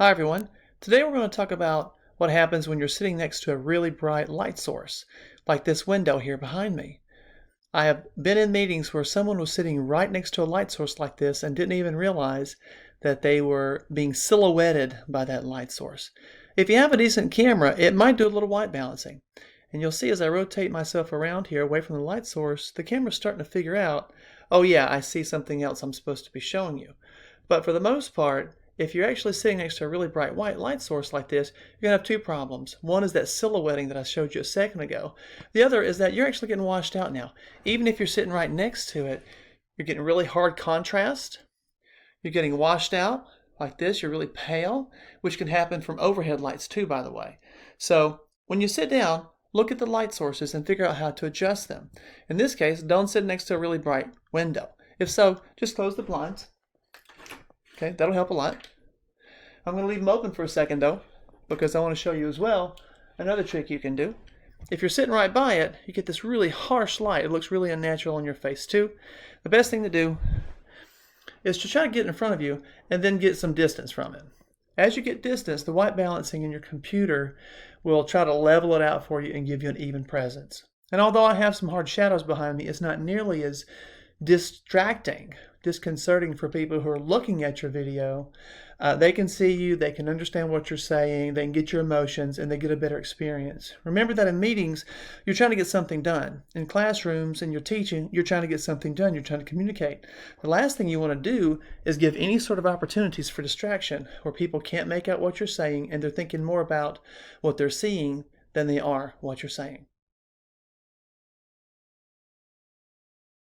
Hi everyone. Today we're going to talk about what happens when you're sitting next to a really bright light source, like this window here behind me. I have been in meetings where someone was sitting right next to a light source like this and didn't even realize that they were being silhouetted by that light source. If you have a decent camera, it might do a little white balancing. And you'll see as I rotate myself around here away from the light source, the camera's starting to figure out, oh yeah, I see something else I'm supposed to be showing you. But for the most part, if you're actually sitting next to a really bright white light source like this, you're going to have two problems. One is that silhouetting that I showed you a second ago. The other is that you're actually getting washed out now. Even if you're sitting right next to it, you're getting really hard contrast. You're getting washed out like this. You're really pale, which can happen from overhead lights too, by the way. So when you sit down, look at the light sources and figure out how to adjust them. In this case, don't sit next to a really bright window. If so, just close the blinds. Okay, that'll help a lot. I'm going to leave them open for a second though, because I want to show you as well another trick you can do. If you're sitting right by it, you get this really harsh light. It looks really unnatural on your face too. The best thing to do is to try to get in front of you and then get some distance from it. As you get distance, the white balancing in your computer will try to level it out for you and give you an even presence. And although I have some hard shadows behind me, it's not nearly as disconcerting for people who are looking at your video. They can see you, they can understand what you're saying, they can get your emotions, and they get a better experience. Remember that in meetings, you're trying to get something done. In classrooms and you're teaching, you're trying to get something done, you're trying to communicate. The last thing you want to do is give any sort of opportunities for distraction where people can't make out what you're saying and they're thinking more about what they're seeing than they are what you're saying.